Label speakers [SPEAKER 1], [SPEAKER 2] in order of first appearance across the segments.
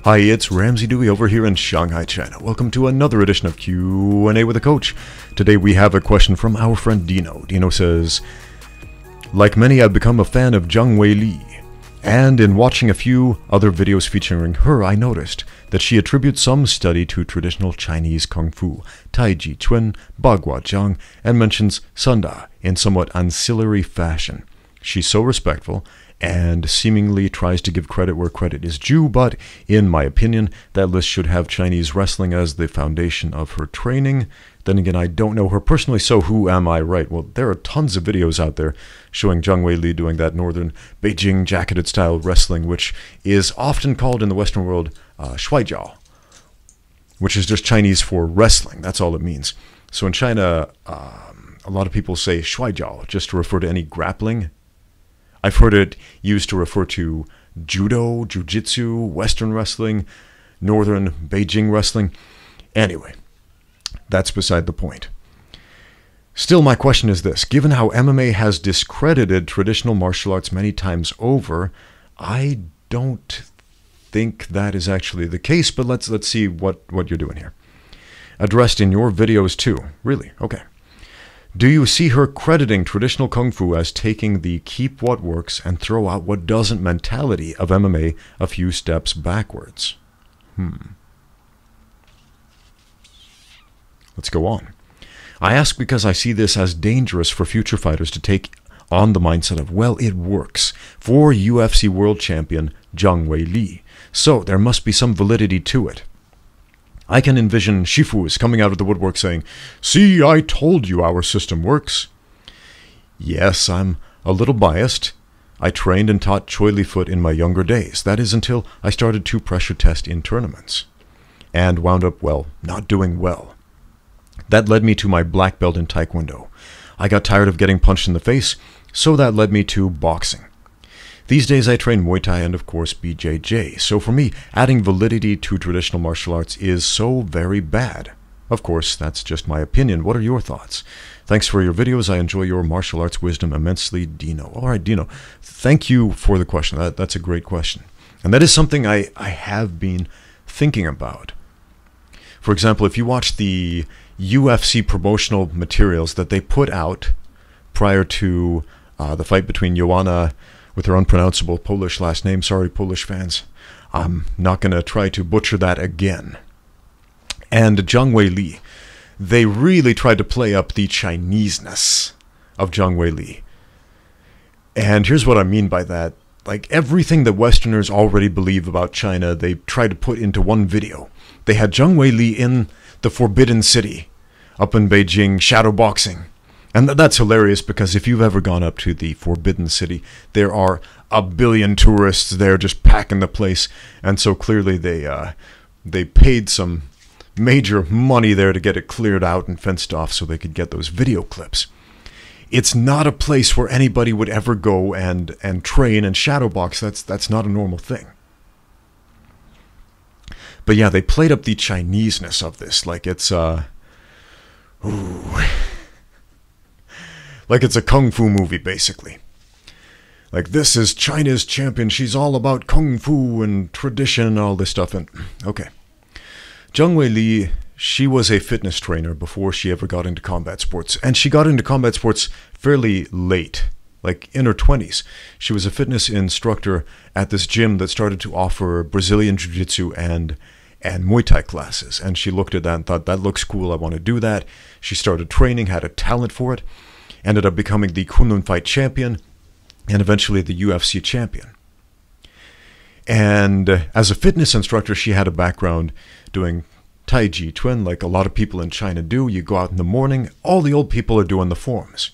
[SPEAKER 1] Hi, it's Ramsey Dewey over here in Shanghai, China. Welcome to another edition of Q&A with a Coach. Today we have a question from our friend Dino. Dino says, like many, I've become a fan of Zhang Weili, and in watching a few other videos featuring her, I noticed that she attributes some study to traditional Chinese kung fu, taijiquan, Bagua, Zhang, and mentions Sunda in somewhat ancillary fashion. She's so respectful and seemingly tries to give credit where credit is due, but in my opinion, that list should have Chinese wrestling as the foundation of her training. Then again, I don't know her personally, so who am I, right? Well, there are tons of videos out there showing Zhang Weili doing that northern Beijing jacketed style wrestling, which is often called in the Western world shuaijiao, which is just Chinese for wrestling. That's all it means. So in China, a lot of people say shuaijiao just to refer to any grappling. I've heard it used to refer to judo, Jiu-Jitsu, Western wrestling, northern Beijing wrestling. Anyway, that's beside the point. Still, my question is this. Given how MMA has discredited traditional martial arts many times over, I don't think that is actually the case, but let's see what you're doing here. Addressed in your videos too. Really? Okay. Do you see her crediting traditional kung fu as taking the keep what works and throw out what doesn't mentality of MMA a few steps backwards? Let's go on. I ask because I see this as dangerous for future fighters to take on the mindset of, well, it works for UFC world champion Zhang Weili, so there must be some validity to it. I can envision Shifus coming out of the woodwork saying, "See, I told you our system works." Yes, I'm a little biased. I trained and taught Choi Li Foot in my younger days. That is until I started to pressure test in tournaments. And wound up, well, not doing well. That led me to my black belt in Taekwondo. I got tired of getting punched in the face, so that led me to boxing. These days I train Muay Thai and of course BJJ, so for me, adding validity to traditional martial arts is so very bad. Of course, that's just my opinion. What are your thoughts? Thanks for your videos. I enjoy your martial arts wisdom immensely, Dino. All right, Dino, thank you for the question. That's a great question. And that is something I have been thinking about. For example, if you watch the UFC promotional materials that they put out prior to the fight between Joanna, with her unpronounceable Polish last name. Sorry, Polish fans. I'm not going to try to butcher that again. And Zhang Weili, they really tried to play up the Chineseness of Zhang Weili. And here's what I mean by that. Like everything that Westerners already believe about China, they tried to put into one video. They had Zhang Weili in the Forbidden City, up in Beijing, shadow boxing. And that's hilarious because if you've ever gone up to the Forbidden City, there are a billion tourists there just packing the place. And so clearly they paid some major money there to get it cleared out and fenced off so they could get those video clips. It's not a place where anybody would ever go and train and shadow box. That's not a normal thing. But yeah, they played up the Chineseness of this. Like it's like it's a kung fu movie, basically. Like, this is China's champion. She's all about kung fu and tradition and all this stuff. And okay. Zhang Weili, she was a fitness trainer before she ever got into combat sports. And she got into combat sports fairly late, like in her 20s. She was a fitness instructor at this gym that started to offer Brazilian Jiu-Jitsu and Muay Thai classes. And she looked at that and thought, that looks cool. I want to do that. She started training, had a talent for it. Ended up becoming the Kunlun fight champion and eventually the UFC champion. And as a fitness instructor, she had a background doing taijiquan, like a lot of people in China do. You go out in the morning, all the old people are doing the forms.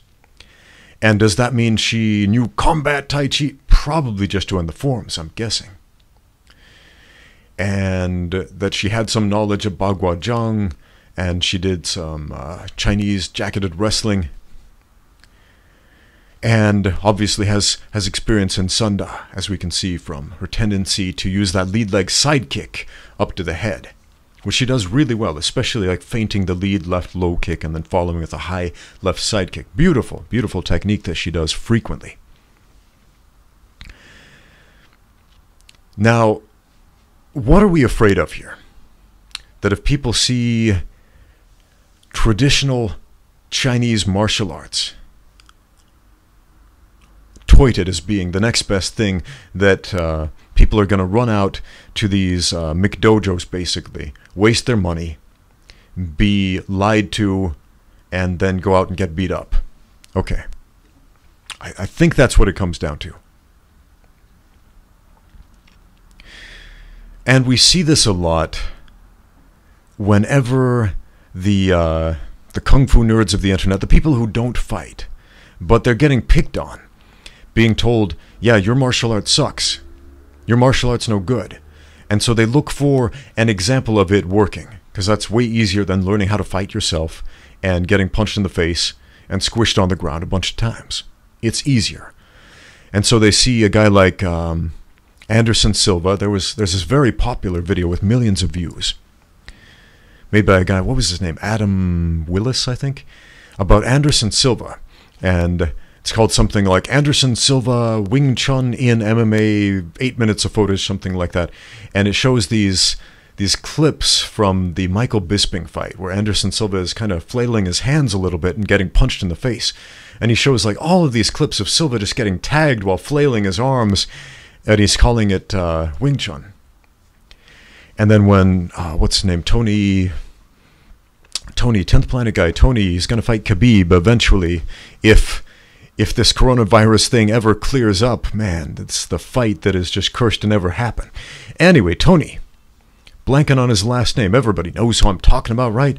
[SPEAKER 1] And does that mean she knew combat tai chi? Probably just doing the forms, I'm guessing. And that she had some knowledge of Bagua Zhang, and she did some Chinese jacketed wrestling. And obviously has experience in Sunda, as we can see from her tendency to use that lead leg side kick up to the head, which she does really well, especially like feinting the lead left low kick and then following with a high left side kick. Beautiful, beautiful technique that she does frequently. Now, what are we afraid of here? That if people see traditional Chinese martial arts touted as being the next best thing, that people are going to run out to these McDojos, basically, waste their money, be lied to, and then go out and get beat up. Okay. I think that's what it comes down to. And we see this a lot whenever the kung fu nerds of the internet, the people who don't fight, but they're getting picked on, being told, yeah, your martial art sucks. Your martial art's no good. And so they look for an example of it working, because that's way easier than learning how to fight yourself and getting punched in the face and squished on the ground a bunch of times. It's easier. And so they see a guy like Anderson Silva. There's this very popular video with millions of views, made by a guy, what was his name? Adam Willis, I think, about Anderson Silva. And it's called something like Anderson Silva Wing Chun in MMA, 8 minutes of footage, something like that. And it shows these clips from the Michael Bisping fight where Anderson Silva is kind of flailing his hands a little bit and getting punched in the face. And he shows like all of these clips of Silva just getting tagged while flailing his arms, and he's calling it Wing Chun. And then when, what's his name, Tony, 10th Planet guy, Tony, he's going to fight Khabib eventually. If this coronavirus thing ever clears up, man, it's the fight that is just cursed to never happen. Anyway, Tony, blanking on his last name, everybody knows who I'm talking about, right?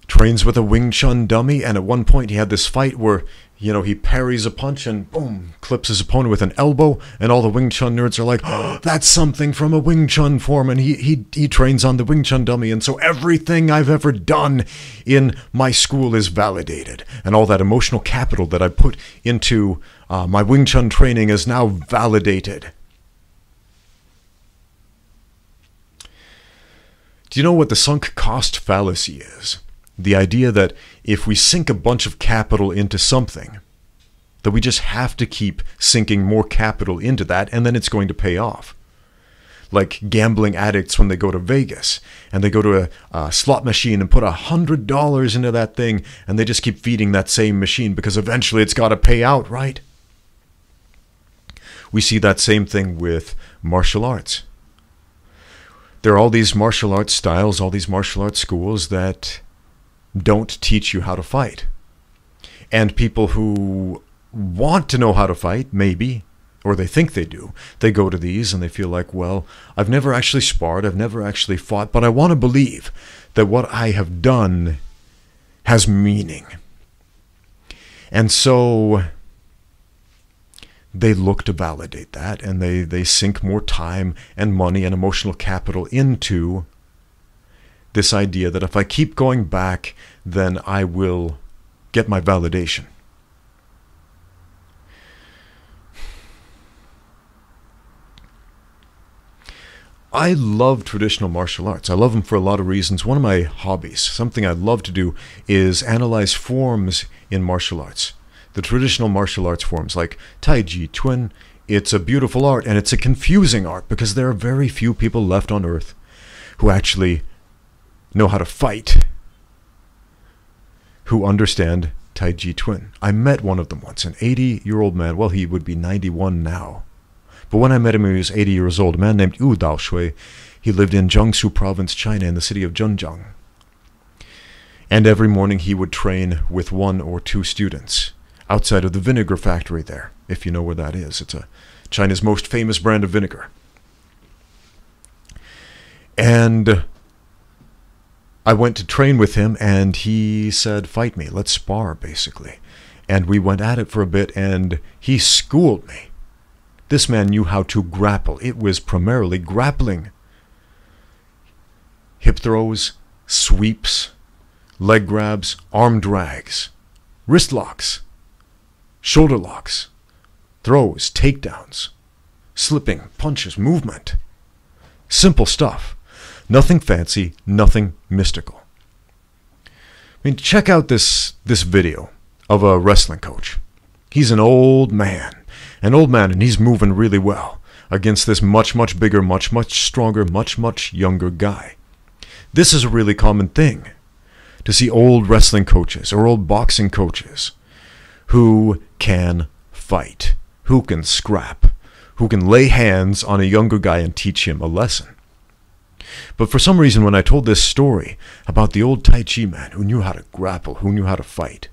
[SPEAKER 1] Trains with a Wing Chun dummy, and at one point he had this fight where, you know, he parries a punch and boom, clips his opponent with an elbow, and all the Wing Chun nerds are like, oh, that's something from a Wing Chun form, and he trains on the Wing Chun dummy, and so everything I've ever done in my school is validated, and all that emotional capital that I put into my Wing Chun training is now validated. Do you know what the sunk cost fallacy is? The idea that if we sink a bunch of capital into something, that we just have to keep sinking more capital into that, and then it's going to pay off. Like gambling addicts when they go to Vegas, and they go to a slot machine and put $100 into that thing, and they just keep feeding that same machine because eventually it's got to pay out, right? We see that same thing with martial arts. There are all these martial arts styles, all these martial arts schools that don't teach you how to fight. And people who want to know how to fight, maybe, or they think they do, they go to these and they feel like, well, I've never actually sparred, I've never actually fought, but I want to believe that what I have done has meaning. And so they look to validate that, and they sink more time and money and emotional capital into this idea that if I keep going back, then I will get my validation. I love traditional martial arts. I love them for a lot of reasons. One of my hobbies, something I love to do, is analyze forms in martial arts. The traditional martial arts forms like taijiquan. It's a beautiful art, and it's a confusing art because there are very few people left on earth who actually know how to fight, who understand taijiquan. I met one of them once, an 80-year-old man. Well, he would be 91 now. But when I met him, he was 80 years old, a man named Yu Daoshui. He lived in Jiangsu province, China, in the city of Zhenjiang. And every morning he would train with 1 or 2 students outside of the vinegar factory there, if you know where that is. It's China's most famous brand of vinegar. And I went to train with him, and he said, fight me, let's spar, basically. And we went at it for a bit, and he schooled me. This man knew how to grapple. It was primarily grappling. Hip throws, sweeps, leg grabs, arm drags, wrist locks, shoulder locks, throws, takedowns, slipping, punches, movement. Simple stuff. Nothing fancy, nothing mystical. I mean, check out this video of a wrestling coach. He's an old man, and he's moving really well. against this much, much bigger, much, much stronger, much, much younger guy. This is a really common thing, to see old wrestling coaches or old boxing coaches who can fight, who can scrap, who can lay hands on a younger guy and teach him a lesson. But for some reason, when I told this story about the old Tai Chi man who knew how to grapple, who knew how to fight,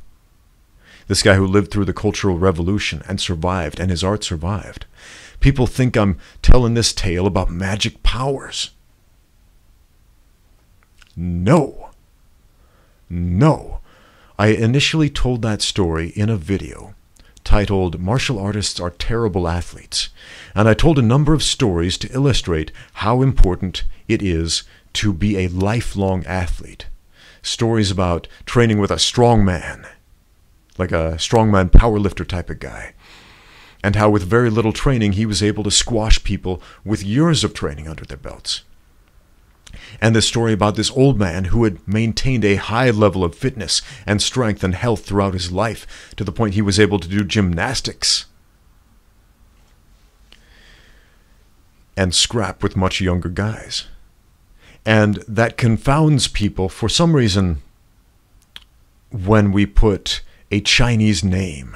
[SPEAKER 1] this guy who lived through the Cultural Revolution and survived, and his art survived, people think I'm telling this tale about magic powers. No. No. I initially told that story in a video titled "Martial Artists Are Terrible Athletes," and I told a number of stories to illustrate how important it is to be a lifelong athlete. Stories about training with a strong man, like a strongman powerlifter type of guy, and how with very little training he was able to squash people with years of training under their belts. And the story about this old man who had maintained a high level of fitness and strength and health throughout his life, to the point he was able to do gymnastics and scrap with much younger guys. And that confounds people for some reason when we put a Chinese name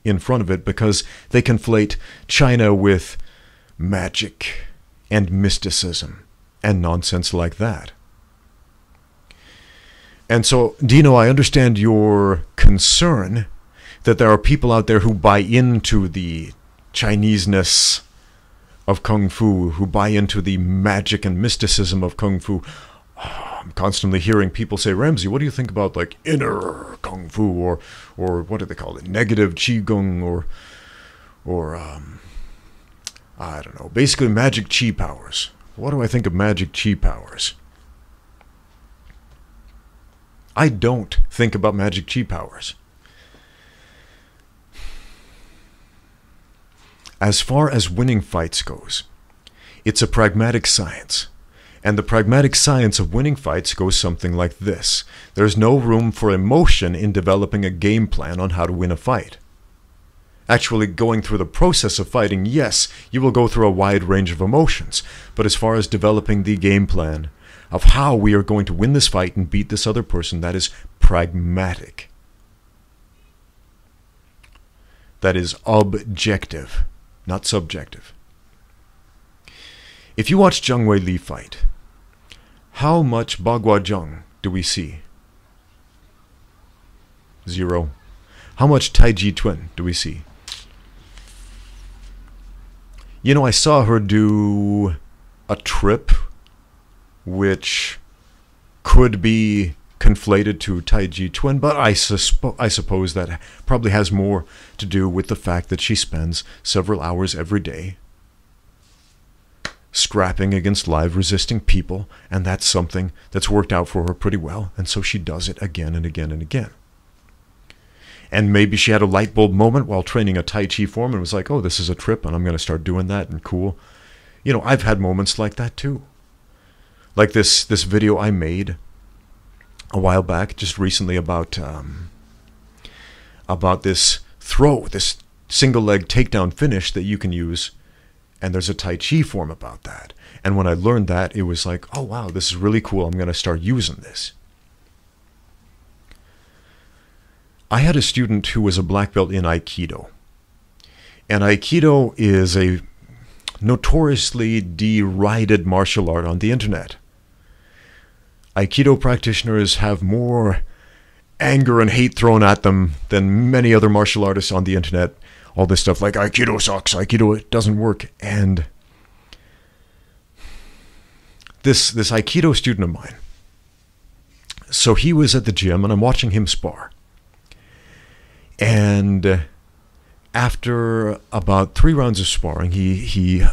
[SPEAKER 1] in front of it, because they conflate China with magic and mysticism and nonsense like that. And so, Dino, I understand your concern that there are people out there who buy into the Chineseness of Kung Fu, who buy into the magic and mysticism of Kung Fu. I'm constantly hearing people say, Ramsey, what do you think about like inner Kung Fu, or what do they call it, negative Qigong, or I don't know, basically magic Qi powers. What do I think of magic Qi powers? I don't think about magic Qi powers. As far as winning fights goes, it's a pragmatic science. And the pragmatic science of winning fights goes something like this. There's no room for emotion in developing a game plan on how to win a fight. Actually, going through the process of fighting, yes, you will go through a wide range of emotions. But as far as developing the game plan of how we are going to win this fight and beat this other person, that is pragmatic. That is objective, not subjective. If you watch Zhang Weili fight, how much Bagua Zhang do we see? 0. How much taijiquan do we see? You know, I saw her do a trip which could be conflated to taijiquan, but I suppose that probably has more to do with the fact that she spends several hours every day scrapping against live resisting people, and that's something that's worked out for her pretty well, and so she does it again and again and again. And maybe she had a light bulb moment while training a Tai Chi form and was like, oh, this is a trip and I'm going to start doing that, and cool. You know, I've had moments like that too. Like this video I made a while back, just recently, about this throw, this single leg takedown finish that you can use, and there's a Tai Chi form about that. And when I learned that, it was like, oh wow, this is really cool, I'm going to start using this. I had a student who was a black belt in Aikido. And Aikido is a notoriously derided martial art on the internet. Aikido practitioners have more anger and hate thrown at them than many other martial artists on the internet. All this stuff like Aikido sucks, Aikido it doesn't work. And this Aikido student of mine, so he was at the gym and I'm watching him spar. And after about 3 rounds of sparring, he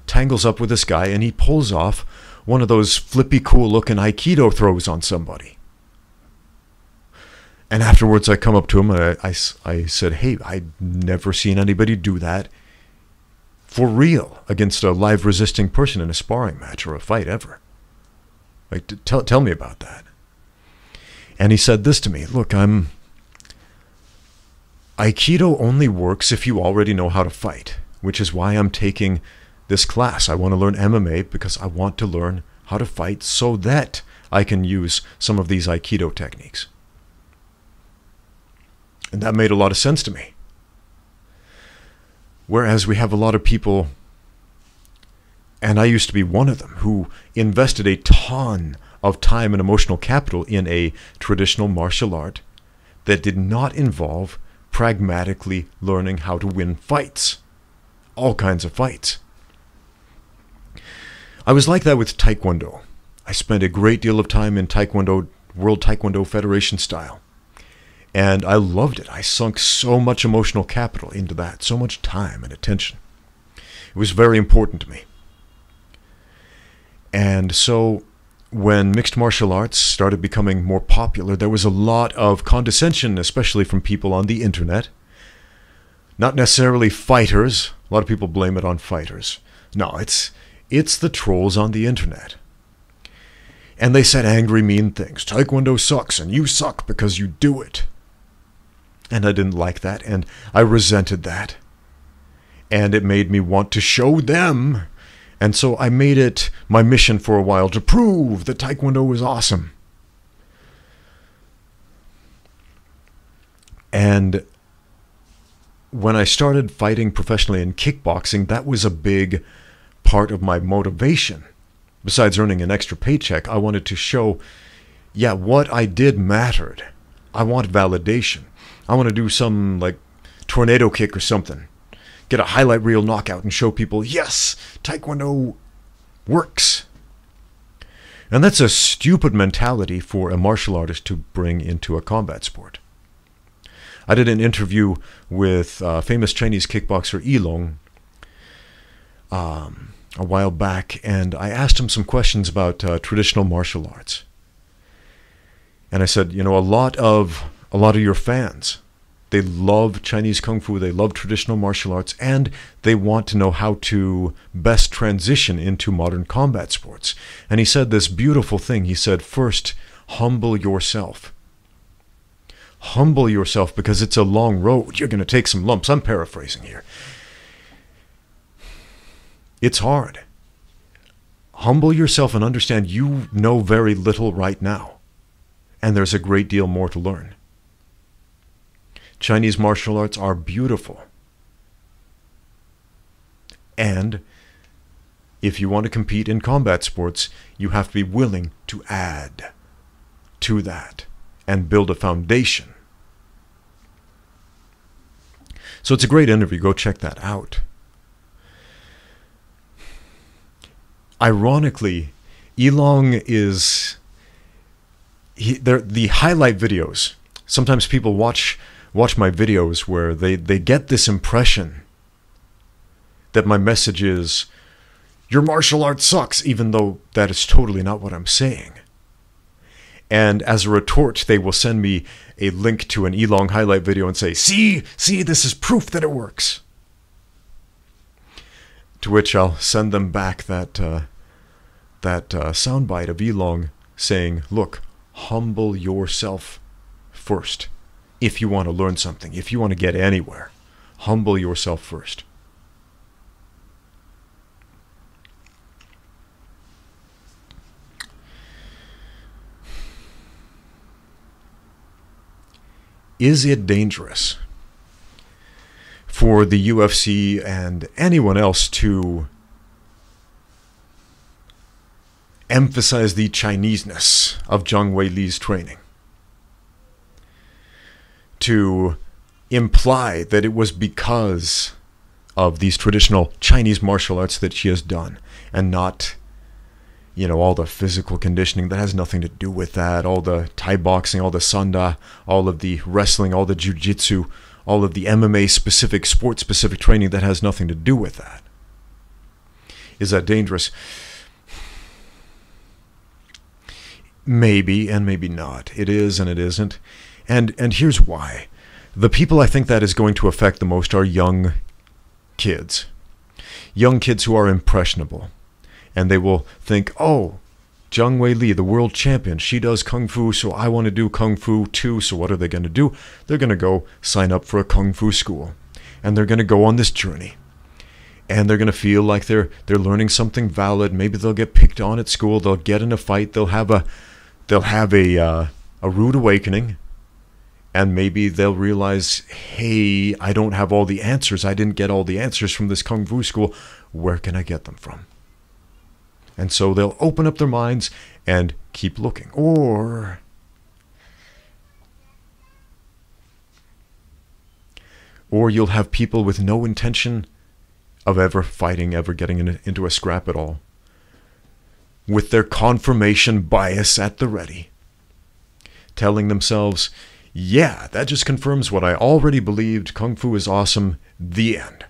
[SPEAKER 1] tangles up with this guy and he pulls off one of those flippy cool looking Aikido throws on somebody. And afterwards I come up to him and I said, hey, I've never seen anybody do that for real against a live resisting person in a sparring match or a fight ever. Like, tell me about that. And he said this to me, look, Aikido only works if you already know how to fight. which is why I'm taking this class. I want to learn MMA because I want to learn how to fight so that I can use some of these Aikido techniques. And that made a lot of sense to me. Whereas we have a lot of people, and I used to be one of them, who invested a ton of time and emotional capital in a traditional martial art that did not involve pragmatically learning how to win fights. All kinds of fights. I was like that with Taekwondo. I spent a great deal of time in Taekwondo, World Taekwondo Federation style. And I loved it. I sunk so much emotional capital into that, so much time and attention. It was very important to me. And so when mixed martial arts started becoming more popular, there was a lot of condescension, especially from people on the internet. Not necessarily fighters. A lot of people blame it on fighters. No, it's the trolls on the internet. And they said angry, mean things. Taekwondo sucks, and you suck because you do it. And I didn't like that, and I resented that. And it made me want to show them. And so I made it my mission for a while to prove that Taekwondo was awesome. And when I started fighting professionally in kickboxing, that was a big part of my motivation. Besides earning an extra paycheck, I wanted to show, yeah, what I did mattered. I want validation. I want to do some like tornado kick or something. Get a highlight reel knockout and show people, yes, Taekwondo works. And that's a stupid mentality for a martial artist to bring into a combat sport. I did an interview with famous Chinese kickboxer Yilong a while back, and I asked him some questions about traditional martial arts. And I said, you know, a lot of your fans, they love Chinese Kung Fu, they love traditional martial arts, and they want to know how to best transition into modern combat sports. And he said this beautiful thing. He said, first, humble yourself. Humble yourself because it's a long road. You're going to take some lumps. I'm paraphrasing here. It's hard. Humble yourself and understand you know very little right now. And there's a great deal more to learn. Chinese martial arts are beautiful. And if you want to compete in combat sports, you have to be willing to add to that and build a foundation. So it's a great interview. Go check that out. Ironically, Yilong is the highlight videos. Sometimes people watch my videos where they get this impression that my message is, your martial art sucks, even though that is totally not what I'm saying. And as a retort, they will send me a link to an Yilong highlight video and say, see, this is proof that it works. To which I'll send them back that soundbite of Yilong saying, look, humble yourself first. If you want to learn something, if you want to get anywhere, humble yourself first. Is it dangerous for the UFC and anyone else to emphasize the Chineseness of Zhang Weili's training? To imply that it was because of these traditional Chinese martial arts that she has done, and not, you know, all the physical conditioning that has nothing to do with that, all the Thai boxing, all the Sanda, all of the wrestling, all the Jiu-Jitsu, all of the MMA specific, sport specific training that has nothing to do with that. Is that dangerous? Maybe and maybe not. It is and it isn't. And here's why. The people I think that is going to affect the most are young kids. Young kids who are impressionable. And they will think, oh, Zhang Weili, the world champion, she does Kung Fu, so I want to do Kung Fu too. So what are they going to do? They're going to go sign up for a Kung Fu school. And they're going to go on this journey. and they're going to feel like they're learning something valid. Maybe they'll get picked on at school. They'll get in a fight. They'll have a rude awakening, and maybe they'll realize, hey, I don't have all the answers. I didn't get all the answers from this kung fu school. Where can I get them from? And so they'll open up their minds and keep looking. Or you'll have people with no intention of ever fighting, ever getting into a scrap at all, with their confirmation bias at the ready, telling themselves, yeah, that just confirms what I already believed. Kung Fu is awesome. The end.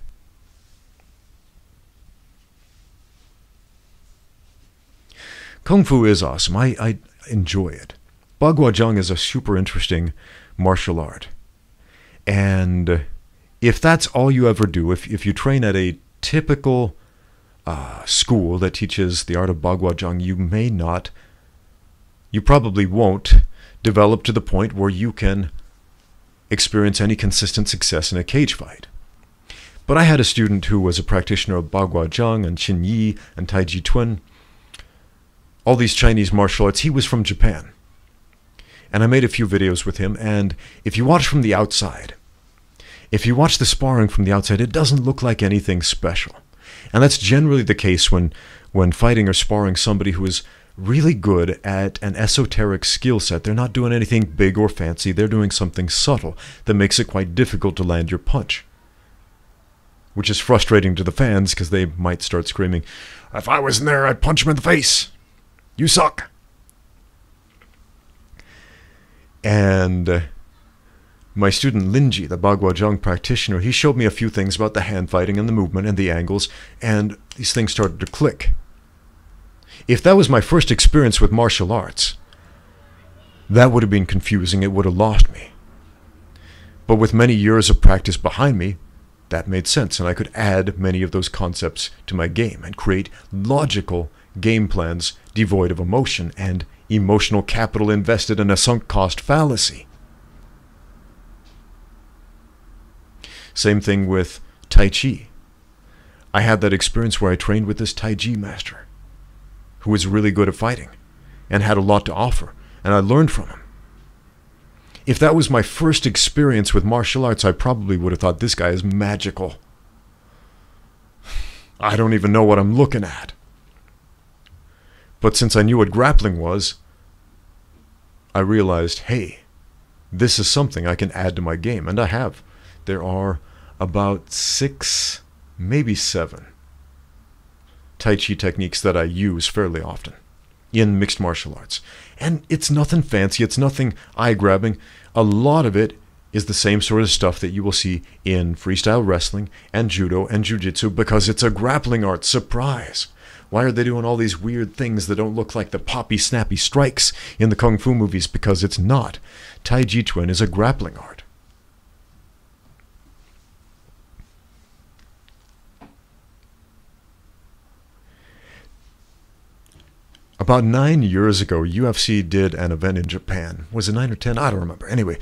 [SPEAKER 1] Kung Fu is awesome. I enjoy it. Bagua Zhang is a super interesting martial art. And if that's all you ever do, if you train at a typical school that teaches the art of Bagua Zhang, you probably won't develop to the point where you can experience any consistent success in a cage fight. But I had a student who was a practitioner of Bagua Zhang and Qin Yi and taijiquan, all these Chinese martial arts. He was from Japan. And I made a few videos with him, and if you watch from the outside, if you watch the sparring from the outside, it doesn't look like anything special. And that's generally the case when fighting or sparring somebody who is really good at an esoteric skill set. They're not doing anything big or fancy. They're doing something subtle that makes it quite difficult to land your punch, which is frustrating to the fans because they might start screaming, if I was in there, I'd punch him in the face. You suck. And my student Linji, the Bagua Zhang practitioner, he showed me a few things about the hand fighting and the movement and the angles, and these things started to click. If that was my first experience with martial arts, that would have been confusing. It would have lost me. But with many years of practice behind me, that made sense, and I could add many of those concepts to my game and create logical game plans devoid of emotion and emotional capital invested in a sunk cost fallacy. Same thing with Tai Chi. I had that experience where I trained with this Tai Chi master who was really good at fighting and had a lot to offer, and I learned from him. If that was my first experience with martial arts, I probably would have thought this guy is magical. I don't even know what I'm looking at. But since I knew what grappling was, I realized, hey, this is something I can add to my game, and I have. There are about 6, maybe 7 Tai Chi techniques that I use fairly often in mixed martial arts. And it's nothing fancy, it's nothing eye-grabbing. A lot of it is the same sort of stuff that you will see in freestyle wrestling and judo and jiu-jitsu, because it's a grappling art. Surprise! Why are they doing all these weird things that don't look like the poppy, snappy strikes in the kung fu movies? Because it's not. Taijiquan is a grappling art. About 9 years ago, UFC did an event in Japan. Was it 9 or 10? I don't remember. Anyway,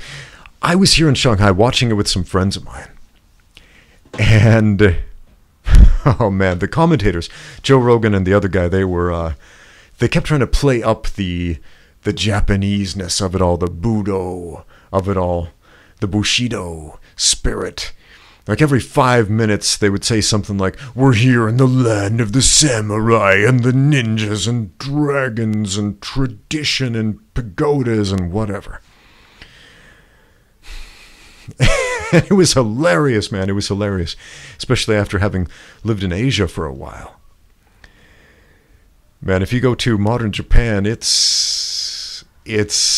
[SPEAKER 1] I was here in Shanghai watching it with some friends of mine. And oh man, the commentators, Joe Rogan and the other guy, they kept trying to play up the Japanese-ness of it all, the Budo of it all, the Bushido spirit. Like every 5 minutes they would say something like, we're here in the land of the samurai and the ninjas and dragons and tradition and pagodas and whatever. It was hilarious, man. It was hilarious, especially after having lived in Asia for a while. Man, if you go to modern Japan, it's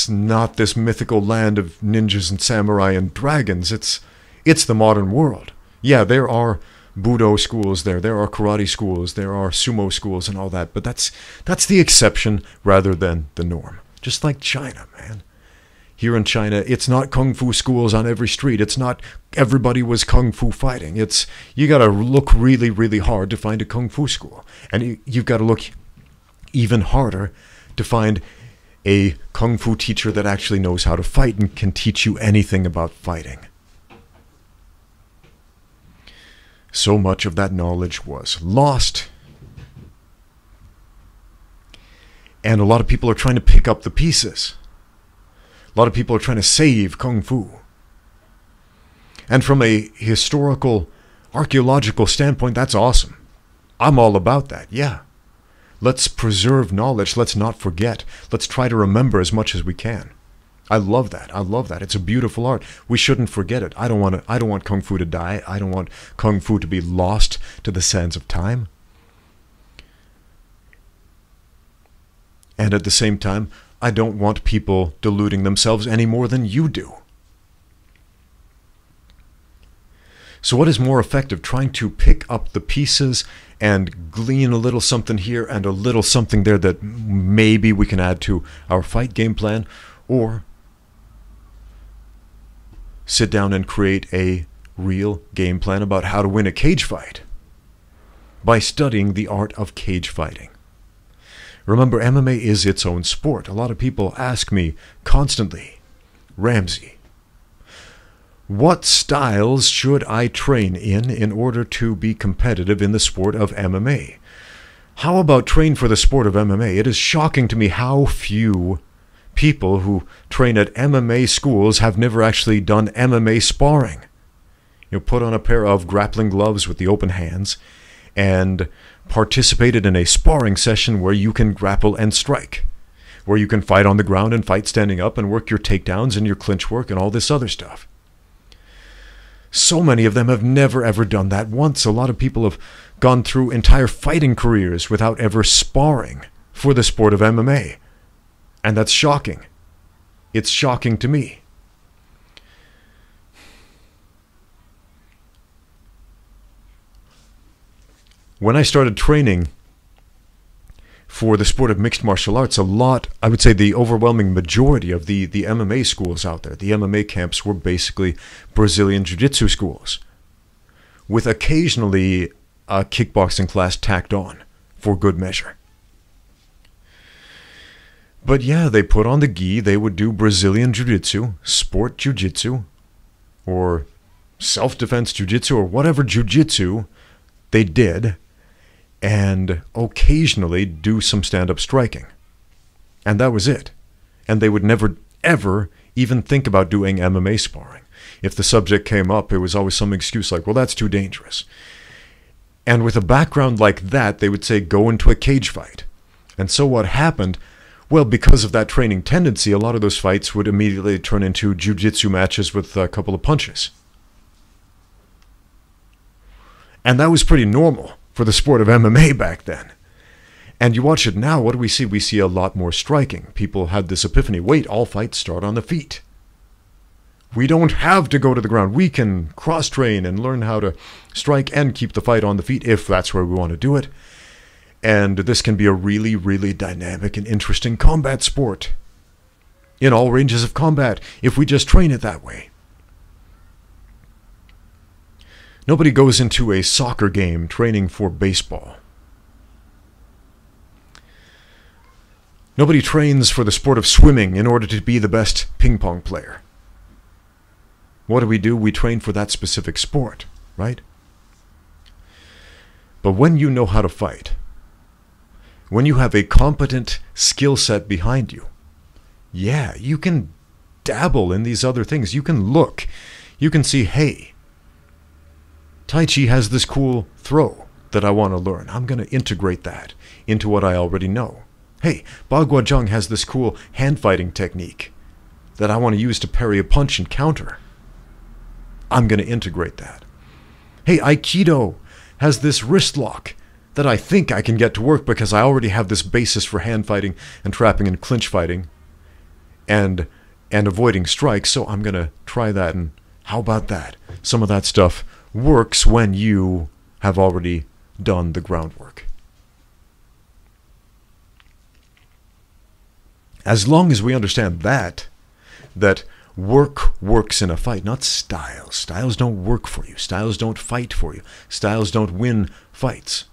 [SPEAKER 1] not this mythical land of ninjas and samurai and dragons. It's the modern world. Yeah, there are Budo schools there are karate schools, there are sumo schools and all that, but that's the exception rather than the norm. Just like China, man. Here in China, it's not kung fu schools on every street. It's not everybody was kung fu fighting. You got to look really, really hard to find a kung fu school. And you've got to look even harder to find a kung fu teacher that actually knows how to fight and can teach you anything about fighting. so much of that knowledge was lost. And a lot of people are trying to pick up the pieces. A lot of people are trying to save Kung Fu. And from a historical, archaeological standpoint, that's awesome. I'm all about that, yeah. Let's preserve knowledge. Let's not forget. Let's try to remember as much as we can. I love that. I love that. It's a beautiful art. We shouldn't forget it. I don't want Kung Fu to die. I don't want Kung Fu to be lost to the sands of time. And at the same time, I don't want people deluding themselves any more than you do. So what is more effective? Trying to pick up the pieces and glean a little something here and a little something there that maybe we can add to our fight game plan, or sit down and create a real game plan about how to win a cage fight by studying the art of cage fighting. Remember, MMA is its own sport. A lot of people ask me constantly, Ramsey, what styles should I train in order to be competitive in the sport of MMA? How about train for the sport of MMA? It is shocking to me how few people who train at MMA schools have never actually done MMA sparring. You know, put on a pair of grappling gloves with the open hands and participated in a sparring session where you can grapple and strike, where you can fight on the ground and fight standing up and work your takedowns and your clinch work and all this other stuff. So many of them have never ever done that once. A lot of people have gone through entire fighting careers without ever sparring for the sport of MMA. And that's shocking. It's shocking to me. When I started training for the sport of mixed martial arts, a lot, I would say the overwhelming majority of the MMA schools out there, the MMA camps, were basically Brazilian Jiu-Jitsu schools, with occasionally a kickboxing class tacked on for good measure. But yeah, they put on the gi, they would do Brazilian Jiu-Jitsu, sport Jiu-Jitsu, or self-defense Jiu-Jitsu, or whatever Jiu-Jitsu they did, and occasionally do some stand-up striking. And that was it. And they would never, ever even think about doing MMA sparring. If the subject came up, it was always some excuse like, well, that's too dangerous. And with a background like that, they would say, go into a cage fight. And so what happened? Well, because of that training tendency, a lot of those fights would immediately turn into jiu-jitsu matches with a couple of punches. And that was pretty normal for the sport of MMA back then. And you watch it now, what do we see? We see a lot more striking. People had this epiphany, wait, all fights start on the feet. We don't have to go to the ground. We can cross-train and learn how to strike and keep the fight on the feet if that's where we want to do it. And this can be a really, really dynamic and interesting combat sport in all ranges of combat if we just train it that way. Nobody goes into a soccer game training for baseball. Nobody trains for the sport of swimming in order to be the best ping pong player. What do? We train for that specific sport, right? But when you know how to fight, when you have a competent skill set behind you, yeah, you can dabble in these other things. You can look. You can see, hey, Tai Chi has this cool throw that I want to learn. I'm going to integrate that into what I already know. Hey, Bagua Zhang has this cool hand fighting technique that I want to use to parry a punch and counter. I'm going to integrate that. Hey, Aikido has this wrist lock that I think I can get to work because I already have this basis for hand fighting and trapping and clinch fighting and avoiding strikes, so I'm going to try that. And how about that? Some of that stuff works when you have already done the groundwork. As long as we understand that work works in a fight, not styles. Styles don't work for you. Styles don't fight for you. Styles don't win fights.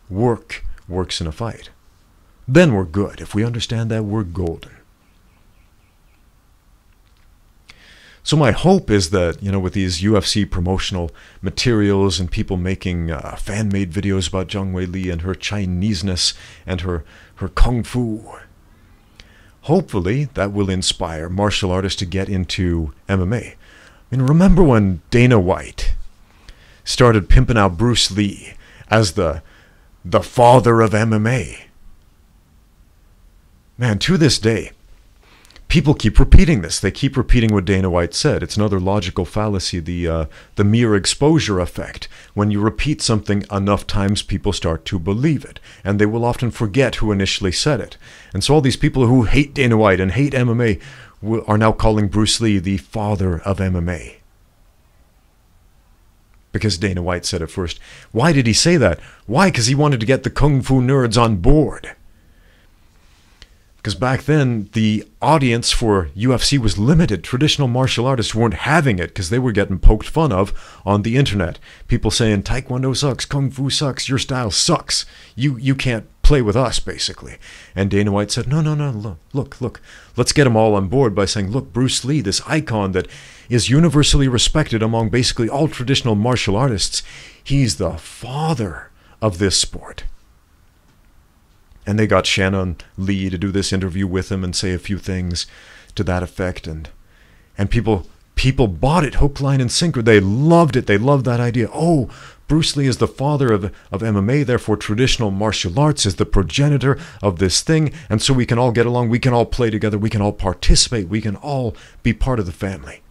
[SPEAKER 1] Work works in a fight. Then we're good. If we understand that, we're golden. So my hope is that, with these UFC promotional materials and people making fan-made videos about Zhang Weili and her Chineseness and her kung fu, hopefully that will inspire martial artists to get into MMA. Remember when Dana White started pimping out Bruce Lee as the father of MMA? Man, to this day, people keep repeating this. They keep repeating what Dana White said. It's another logical fallacy, the mere exposure effect. When you repeat something enough times, people start to believe it, and they will often forget who initially said it. And so all these people who hate Dana White and hate MMA are now calling Bruce Lee the father of MMA. Because Dana White said it first. Why did he say that? Why? Because he wanted to get the kung fu nerds on board. Because back then, the audience for UFC was limited. Traditional martial artists weren't having it because they were getting poked fun of on the internet. People saying, Taekwondo sucks, Kung Fu sucks, your style sucks. You can't play with us, basically. And Dana White said, no, look. Let's get them all on board by saying, look, Bruce Lee, this icon that is universally respected among basically all traditional martial artists, he's the father of this sport. And they got Shannon Lee to do this interview with him and say a few things to that effect. And people bought it hook, line, and sinker. They loved it. They loved that idea. Oh, Bruce Lee is the father of MMA, therefore traditional martial arts is the progenitor of this thing. And so we can all get along. We can all play together. We can all participate. We can all be part of the family.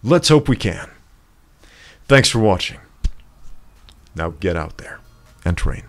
[SPEAKER 1] Let's hope we can. Thanks for watching. Now get out there and train.